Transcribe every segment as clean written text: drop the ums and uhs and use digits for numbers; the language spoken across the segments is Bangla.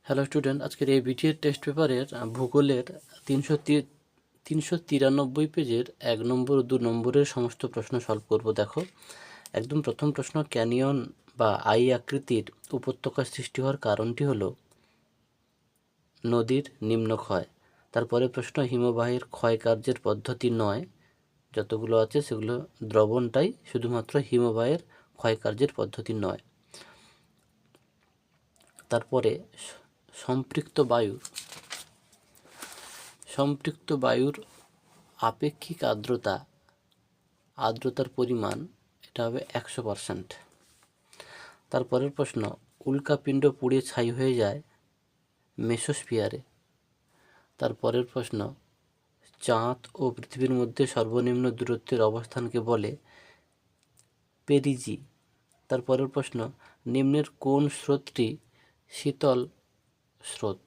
হ্যালো স্টুডেন্ট, আজকের এই ভিডিওর টেস্ট পেপারের ভূগোলের 393 পেজের 1 নম্বর ও 2 নম্বরের সমস্ত প্রশ্ন সলভ করব। দেখো, একদম প্রথম প্রশ্ন, ক্যানিয়ন বা আই আকৃতির উপত্যকা সৃষ্টি হওয়ার কারণটি হলো নদীর নিম্নক্ষয়। তারপরে প্রশ্ন, হিমবাহের ক্ষয়কার্যের পদ্ধতি নয়, যতগুলো আছে সেগুলো দ্রবণটাই শুধুমাত্র হিমবাহের ক্ষয়কার্যের পদ্ধতি নয়। তারপরে সম্পৃক্ত বায়ুর আপেক্ষিক আর্দ্রতার পরিমাণ এটা হবে 100%। তারপরের প্রশ্ন, উল্কাপিণ্ড পুড়ে ছাই হয়ে যায় মেসোস্ফিয়ারে। তারপরের প্রশ্ন, চাঁদ ও পৃথিবীর মধ্যে সর্বনিম্ন দূরত্বের অবস্থানকে বলে পেরিজি। তারপরের প্রশ্ন, নিম্নের কোন স্রোতটি শীতল স্রোত?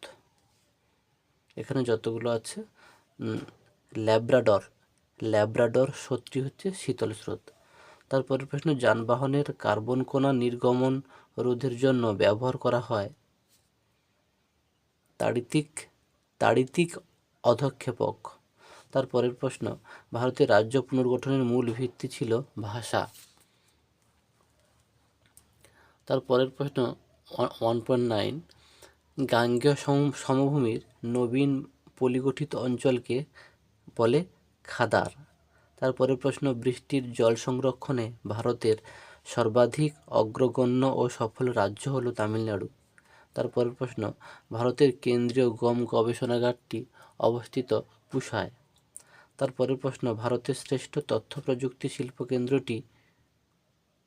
এখানে যতগুলো আছে, ল্যাব্রাডর স্রোতটি হচ্ছে শীতল স্রোত। তারপরের প্রশ্ন, যানবাহনের কার্বন কণা নির্গমন রোধের জন্য ব্যবহার করা হয় তাড়িতিক অধঃক্ষেপক। তারপরের প্রশ্ন, ভারতের রাজ্য পুনর্গঠনের মূল ভিত্তি ছিল ভাষা। তারপরের প্রশ্ন 1.9, গাঙ্গেয় সমভূমির নবীন পলিগঠিত অঞ্চলকে বলে খাদার। তারপরের প্রশ্ন, বৃষ্টির জল সংরক্ষণে ভারতের সর্বাধিক অগ্রগণ্য ও সফল রাজ্য হলো তামিলনাড়ু। তারপরের প্রশ্ন, ভারতের কেন্দ্রীয় গম গবেষণাগারটি অবস্থিত পুসায়। তারপরের প্রশ্ন, ভারতের শ্রেষ্ঠ তথ্য প্রযুক্তি শিল্প কেন্দ্রটি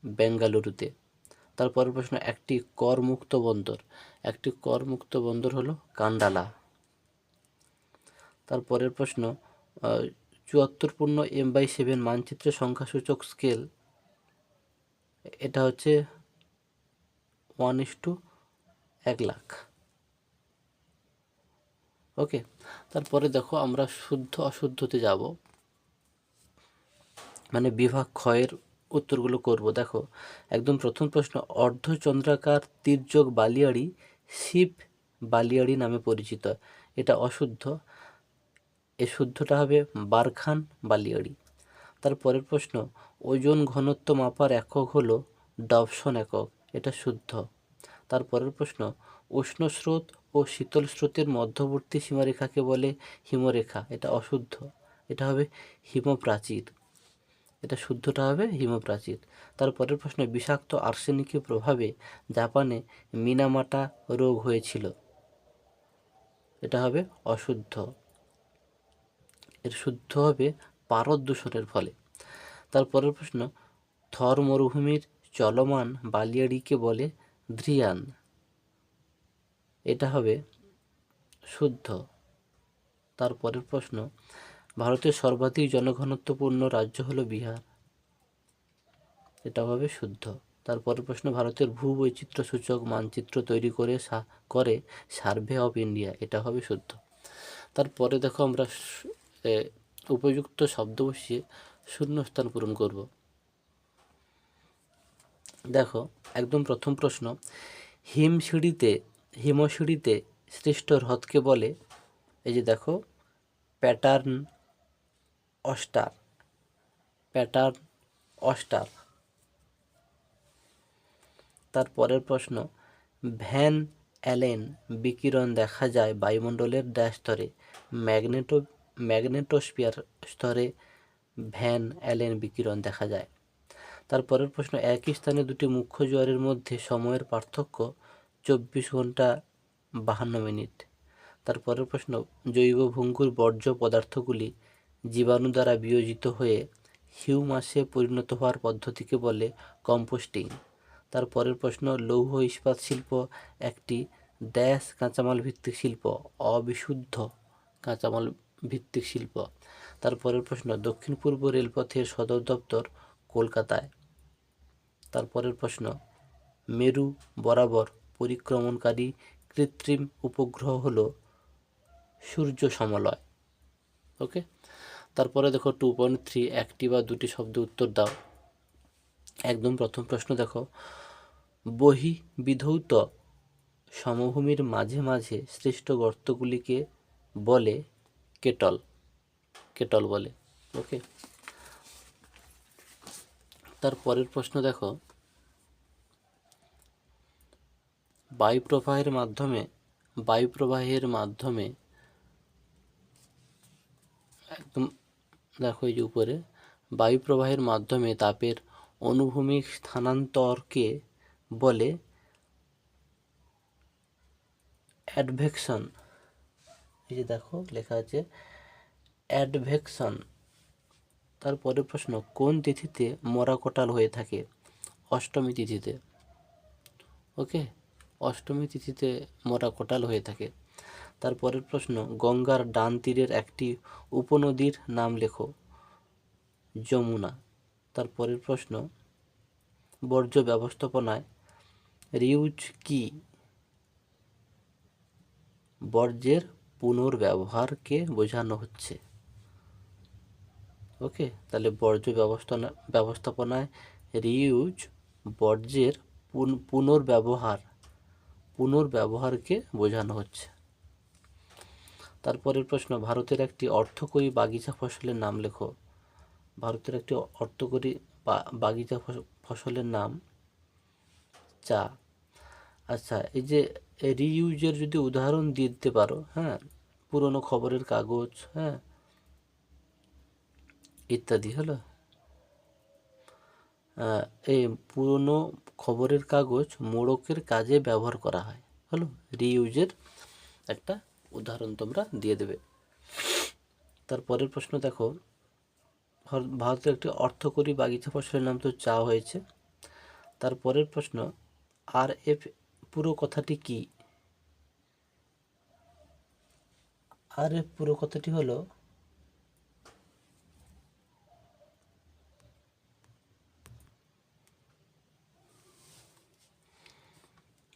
বেঙ্গালুরুতে। তারপরের প্রশ্ন, একটি করমুক্ত বন্দর হলো কান্ডালা। তারপরের প্রশ্ন, 74 পূর্ণ M/7 মানচিত্রের সংখ্যাসূচক স্কেল এটা হচ্ছে 1:1,00,000। ওকে, তারপরে দেখো আমরা শুদ্ধ অশুদ্ধতে যাব, মানে বিভাগ ক্ষয়ের উত্তরগুলো করব। দেখো, একদম প্রথম প্রশ্ন, অর্ধচন্দ্রাকার তির্যক বালিয়াড়ি শিব বালিয়াড়ি নামে পরিচিত। এটা অশুদ্ধ, এর শুদ্ধটা হবে বারখান বালিয়াড়ি। তারপরের প্রশ্ন, ওজন ঘনত্ব মাপার একক হলো ডবসন একক। এটা শুদ্ধ। তারপরের প্রশ্ন, উষ্ণ স্রোত ও শীতল স্রোতের মধ্যবর্তী সীমারেখাকে বলে হিমরেখা। এটা অশুদ্ধ, এটা হবে হিমপ্রাচীর। এটা শুদ্ধটা হবে হিমপ্রাচীর। তারপরের প্রশ্ন, বিষাক্ত আর্সেনিকের প্রভাবে জাপানে মিনামাটা রোগ হয়েছিল। এটা হবে অশুদ্ধ, এর শুদ্ধ হবে পারদ দূষণের ফলে। তারপরের প্রশ্ন, থর মরুভূমির চলমান বালিয়াড়িকে বলে ধ্রিয়ান। এটা হবে শুদ্ধ। তারপরের প্রশ্ন, ভারতের সর্বাধিক জনঘনত্বপূর্ণ রাজ্য হলো বিহার। এটা হবে শুদ্ধ। তারপরের প্রশ্ন, ভারতের ভূবৈচিত্র্য সূচক মানচিত্র তৈরি করে সার্ভে অফ ইন্ডিয়া। এটা হবে শুদ্ধ। তারপরে দেখো আমরা উপযুক্ত শব্দ বসিয়ে শূন্যস্থান পূরণ করব। দেখো, একদম প্রথম প্রশ্ন, হিমশিঁড়িতে সৃষ্ট হ্রদকে বলে, এই যে দেখো, প্যাটার্ন অস্টার। তারপরের প্রশ্ন, ভ্যান অ্যালেন বিকিরণ দেখা যায় বায়ুমণ্ডলের ড্যাশ স্তরে? ম্যাগনেটোস্ফিয়ার স্তরে ভ্যান অ্যালেন বিকিরণ দেখা যায়। তারপরের প্রশ্ন, একই স্থানে দুটি মুখ্য জোয়ারের মধ্যে সময়ের পার্থক্য 24 ঘন্টা 52 মিনিট। তারপরের প্রশ্ন, জৈব ভঙ্গুর বর্জ্য পদার্থগুলি জীবাণু দ্বারা বিয়োজিত হয়ে হিউমাসে পরিণত হওয়ার পদ্ধতিকে বলে কম্পোস্টিং। তারপরের প্রশ্ন, লৌহ ইস্পাত শিল্প একটি ড্যাশ কাঁচামাল ভিত্তিক শিল্প? অবিশুদ্ধ কাঁচামাল ভিত্তিক শিল্প। তারপরের প্রশ্ন, দক্ষিণ পূর্ব রেলপথের সদর দপ্তর কলকাতায়। তারপরের প্রশ্ন, মেরু বরাবর পরিক্রমণকারী কৃত্রিম উপগ্রহ হলো সূর্য সমলয়। ওকে, তারপরে দেখো 2.3, একটি বা দুটি শব্দ উত্তর দাও। একদম প্রথম প্রশ্ন দেখো, বহিঃবিধৌত সমভূমির মাঝে মাঝে সৃষ্ট গর্তগুলিকে বলে কেটল, কেটল বলে। ওকে, তার পরের প্রশ্ন দেখো, বায়ুপ্রবাহের মাধ্যমে একদম দেখো এই যে উপরে, বায়ুপ্রবাহের মাধ্যমে তাপের অনুভূমিক স্থানান্তরকে বলে অ্যাডভেকশন। এই যে দেখো লেখা আছে অ্যাডভেকশন। তারপরের প্রশ্ন, কোন তিথিতে মরা কোটাল হয়ে থাকে? অষ্টমী তিথিতে। ওকে, অষ্টমী তিথিতে মরা কোটাল হয়ে থাকে। তারপরের প্রশ্ন, গঙ্গার ডান তীরের একটি উপনদীর নাম লেখো। যমুনা। তারপরের প্রশ্ন, বর্জ্য ব্যবস্থাপনায় রিউজ কি? বর্জ্যের পুনর্ব্যবহারকে বোঝানো হচ্ছে। ওকে, তাহলে বর্জ্য ব্যবস্থাপনায় রিউজ বর্জ্যের পুনর্ব্যবহারকে বোঝানো হচ্ছে। তারপরের প্রশ্ন, ভারতের একটি অর্থকরী বাগিচা ফসলের নাম লেখো। ভারতের একটি অর্থকরী বাগিচা ফসলের নাম চা। আচ্ছা, এই যে রিইউজের যদি উদাহরণ দিয়ে দিতে পারো, হ্যাঁ, পুরনো খবরের কাগজ, হ্যাঁ, ইত্যাদি। হলো এই পুরনো খবরের কাগজ মোড়কের কাজে ব্যবহার করা হয়। হলো রিইউজের একটা উদাহরণ তোমরা দিয়ে দেবে। তারপরের প্রশ্ন দেখো, ভারতের একটি অর্থকরী বাগিচা ফসলের নাম তো চা হয়েছে। তারপরের প্রশ্ন, RF পুরো কথাটি কি? RF পুরো কথাটি হলো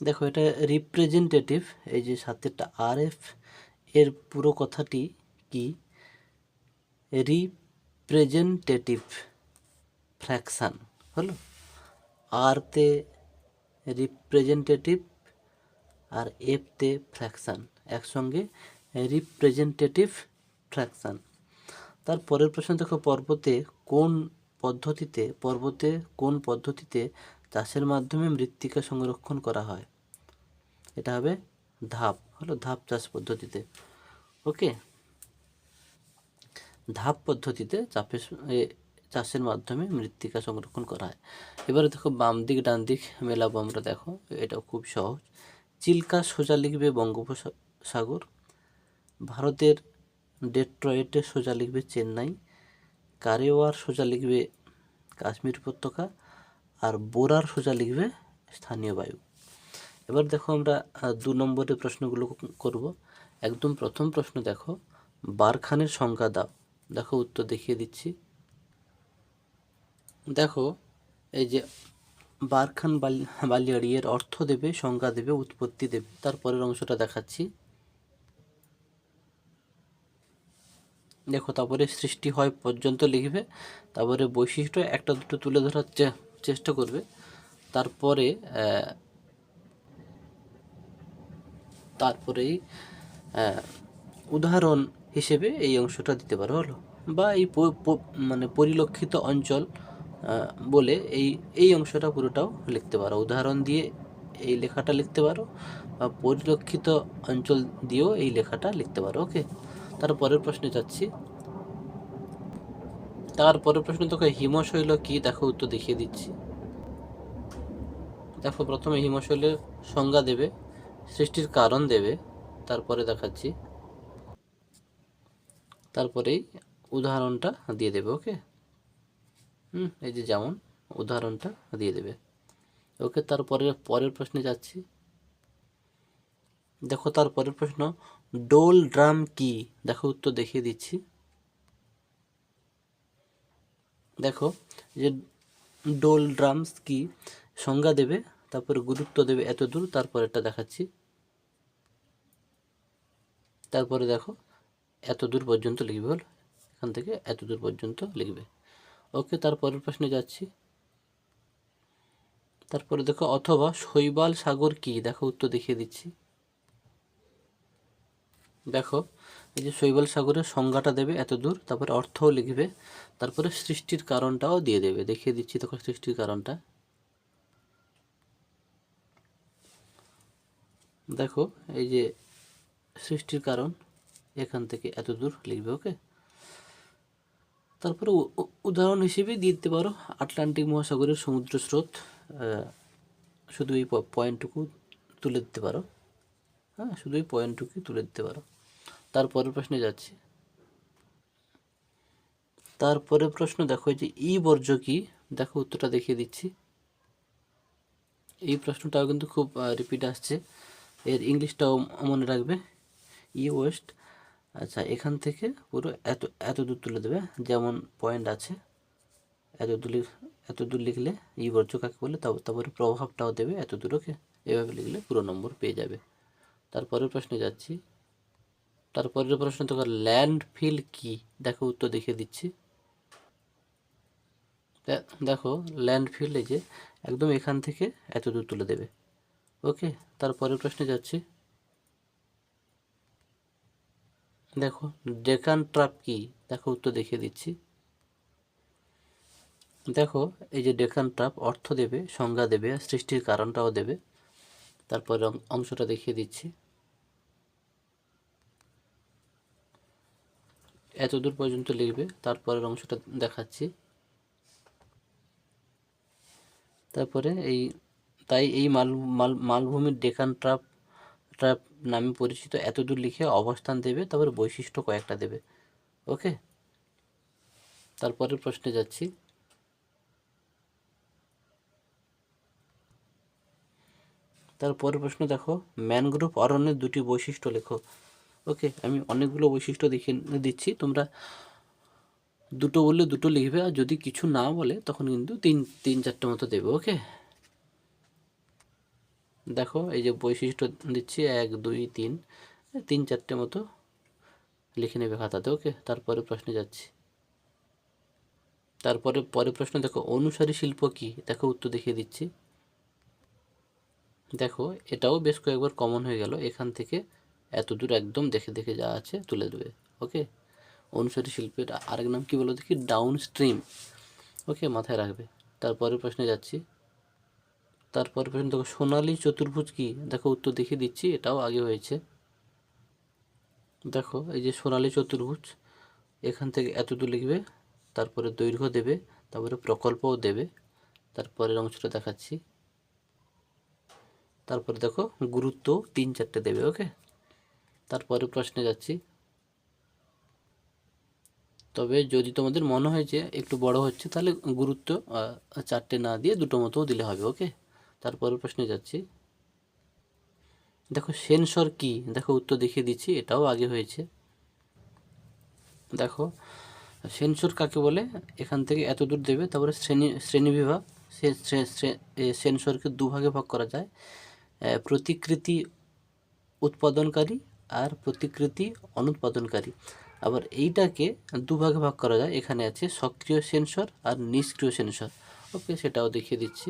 দেখো এটা রিপ্রেজেন্টেটিভ। এই যে সাথেটা RF এর পুরো কথাটি কি? Representative fraction. হলো আর তে রিপ্রেজেন্টেটিভ আর এফ তে ফ্র্যাকশান, একসঙ্গে রিপ্রেজেন্টেটিভ ফ্র্যাকশান। তার পরের প্রশ্ন দেখো, পর্বতে কোন পদ্ধতিতে চাষের মাধ্যমে মৃত্তিকা সংরক্ষণ করা হয়? এটা হবে ধাপ চাষ পদ্ধতিতে। ওকে, ধাপ পদ্ধতিতে চাষের মাধ্যমে মৃত্তিকা সংরক্ষণ করা হয়। এবারে দেখো বাম দিক ডান দিক মেলাবো আমরা। দেখো এটা খুব সহজ। চিল্কা সোজা লিখবে বঙ্গোপসাগর, ভারতের ডেট্রয়েটে সোজা লিখবে চেন্নাই, কারেওয়ার সোজা লিখবে কাশ্মীর উপত্যকা, আর বোরার সোজা লিখবে স্থানীয় বায়ু। এবার দেখো আমরা 2 নম্বরের প্রশ্নগুলো করব। একদম প্রথম প্রশ্ন দেখো, বারখানের সংজ্ঞা দাও। দেখো উত্তর দেখিয়ে দিচ্ছি। দেখো এই যে বারখান বালিয়াড়ি এর অর্থ দেবে, সংজ্ঞা দেবে, উৎপত্তি দেবে। তারপরের অংশটা দেখাচ্ছি। দেখো তারপরে সৃষ্টি হয় পর্যন্ত লিখবে, তারপরে বৈশিষ্ট্য একটা দুটো তুলে ধরার চেষ্টা করবে। তারপরেই উদাহরণ হিসেবে এই অংশটা দিতে পারো। হলো বা এই মানে পরিলক্ষিত অঞ্চল বলে এই অংশটা পুরোটাও লিখতে পারো। উদাহরণ দিয়ে এই লেখাটা লিখতে পারো, বা পরিলক্ষিত অঞ্চল দিয়েও এই লেখাটা লিখতে পারো। ওকে, তারপরের প্রশ্নে যাচ্ছি। তারপরের প্রশ্ন তোকে হিমশৈল কি? দেখো উত্তর দেখিয়ে দিচ্ছি। দেখো প্রথমে হিমশৈলের সংজ্ঞা দেবে, সৃষ্টির কারণ দেবে, তারপরে দেখাচ্ছি, তারপরেই উদাহরণটা দিয়ে দেবে। ওকে, এই যে যেমন উদাহরণটা দিয়ে দেবে। ওকে, পরের প্রশ্নে যাচ্ছি। দেখো তারপরের প্রশ্ন, ডোল ড্রাম কি? দেখো উত্তর দেখিয়ে দিচ্ছি। দেখো যে ডোল ড্রামস কি, সংজ্ঞা দেবে, তারপরে গুরুত্ব দেবে এতদূর, তারপরেরটা দেখাচ্ছি। তারপরে দেখো এতদূর পর্যন্ত লিখবে। হলো এখান থেকে এতদূর পর্যন্ত লিখবে। ওকে, তারপরের প্রশ্নে যাচ্ছি। তারপরে দেখো অথবা শৈবাল সাগর কি, দেখো উত্তর দেখিয়ে দিচ্ছি। দেখো এই যে শৈবাল সাগরের সংজ্ঞাটা দেবে এত দূর, তারপরে অর্থও লিখবে, তারপরে সৃষ্টির কারণটাও দিয়ে দেবে। দেখিয়ে দিচ্ছি তখন সৃষ্টির কারণটা। দেখো এই যে সৃষ্টির কারণ এখান থেকে এত দূর লিখবে। ওকে, তারপরে উদাহরণ হিসেবে দিয়ে দিতে পারো আটলান্টিক মহাসাগরের সমুদ্র স্রোত, শুধু এই পয়েন্টটুকু তুলে দিতে পারো। হ্যাঁ, শুধু এই পয়েন্টটুকুই তুলে দিতে পারো। তারপরের প্রশ্নে যাচ্ছি। তারপরে প্রশ্ন দেখো যে ই বর্জ্য কি, দেখো উত্তরটা দেখিয়ে দিচ্ছি। এই প্রশ্নটাও কিন্তু খুব রিপিট আসছে, এর ইংলিশটাও মনে রাখবে, ই ওয়েস্ট। আচ্ছা, এখান থেকে পুরো এত দূর তুলে দেবে, যেমন পয়েন্ট আছে এত দূর লিখলে ই বর্জ্য কাকে বলে, তারপরে প্রভাবটাও দেবে এত দূর। ওকে, এভাবে লিখলে পুরো নম্বর পেয়ে যাবে। তারপরের প্রশ্নে যাচ্ছি। তারপরের প্রশ্ন দেখো ল্যান্ডফিল কি, দেখো উত্তর দেখিয়ে দিচ্ছি। দেখো ল্যান্ডফিল এই যে একদম এখান থেকে এত দূর তুলে দেবে। ওকে, তারপরের প্রশ্নে যাচ্ছি। দেখো ডেকান ট্রাপ কি, দেখো উত্তর দেখিয়ে দিচ্ছি। দেখো এই যে ডেকান ট্রাপ অর্থ দেবে, সংজ্ঞা দেবে, সৃষ্টির কারণটাও দেবে। তারপর অংশটা দেখিয়ে দিচ্ছি। এত দূর পর্যন্ত লিখবে, তারপরের অংশটা দেখাচ্ছি। তারপরে তাই এই মালভূমির ডেকান ট্রাপ ট্রাপ নামে পরিচিত, এত দূর লিখে অবস্থান দেবে, তারপরে বৈশিষ্ট্য কয়েকটা দেবে। ওকে, তারপরের প্রশ্নে যাচ্ছি। তারপরের প্রশ্ন দেখো ম্যানগ্রোভ অরণ্যের দুটি বৈশিষ্ট্য লেখো। ওকে, আমি অনেকগুলো বৈশিষ্ট্য দেখিয়ে দিচ্ছি, তোমরা দুটো বললে দুটো লিখবে, আর যদি কিছু না বলে তখন কিন্তু তিন চারটে মতো দেবে। ওকে, দেখো এই যে বৈশিষ্ট্য দিচ্ছি 1 2 3, তিন চারটে মতো লিখে নেবে খাতাতে। ওকে, তারপরে প্রশ্নে যাচ্ছি। পরের প্রশ্ন দেখো অনুসারী শিল্প কি, দেখো উত্তর দেখিয়ে দিচ্ছি। দেখো এটাও বেশ কয়েকবার কমন হয়ে গেল, এখান থেকে এত দূর একদম দেখে দেখে যা আছে তুলে দেবে। ওকে, অনুসারী শিল্পের আরেক নাম কি বলো দেখি, ডাউন স্ট্রিম। ওকে, মাথায় রাখবে। তারপরের প্রশ্নে যাচ্ছি। তারপরের প্রশ্ন দেখো সোনালী চতুর্ভুজ কি, দেখো উত্তর দেখিয়ে দিচ্ছি, এটাও আগে হয়েছে। দেখো এই যে সোনালী চতুর্ভুজ, এখান থেকে এত দূর লিখবে, তারপরে দৈর্ঘ্য দেবে, তারপরে প্রকল্পও দেবে। তারপরের অংশটা দেখাচ্ছি। তারপরে দেখো গুরুত্ব 3 4টে দেবে। ওকে, তারপরে প্রশ্নে যাচ্ছি। তবে যদি তোমাদের মনে হয় যে একটু বড় হচ্ছে, তাহলে গুরুত্ব 4টে না দিয়ে দুটো মতোও দিলে হবে। ওকে, তারপরে প্রশ্নে যাচ্ছি। দেখো সেন্সর কি, দেখো উত্তর দেখিয়ে দিচ্ছি, এটাও আগে হয়েছে। দেখো সেন্সর কাকে বলে, এখান থেকে এত দূর দেবে, তারপরে শ্রেণীবিভাগ। সেন্সরকে দুভাগে ভাগ করা যায়, প্রতিকৃতি উৎপাদনকারী আর প্রতিকৃতি অনুৎপাদনকারী। আবার এইটাকে দুভাগে ভাগ করা যায়, এখানে আছে সক্রিয় সেন্সর আর নিষ্ক্রিয় সেন্সর। ওকে, সেটাও দেখিয়ে দিচ্ছি।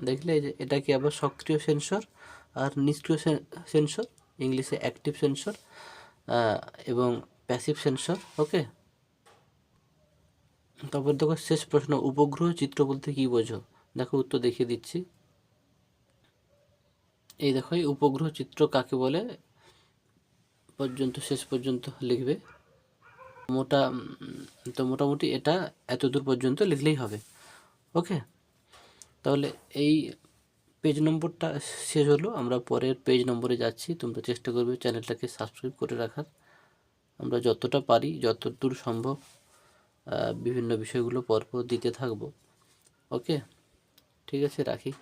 দেখলে যে এটাকে আবার সক্রিয় সেন্সর আর নিষ্ক্রিয় সেন্সর, ইংলিশে অ্যাক্টিভ সেন্সর এবং প্যাসিভ সেন্সর। ওকে, তারপর দেখো শেষ প্রশ্ন উপগ্রহ চিত্র বলতে কী বোঝো, দেখো উত্তর দেখিয়ে দিচ্ছি। এই দেখো এই উপগ্রহ চিত্র কাকে বলে পর্যন্ত শেষ পর্যন্ত লিখবে। মোটামুটি এটা এত দূর পর্যন্ত লিখলেই হবে। ওকে, তাহলে এই পেজ নম্বরটা শেষ হলো, আমরা পরের পেজ নম্বরে যাচ্ছি। তোমরা চেষ্টা করবে চ্যানেলটাকে সাবস্ক্রাইব করে রাখার। আমরা যতটা পারি, যতদূর সম্ভব বিভিন্ন বিষয়গুলো পরপর দিতে থাকবো। ওকে, ঠিক আছে, রাখি।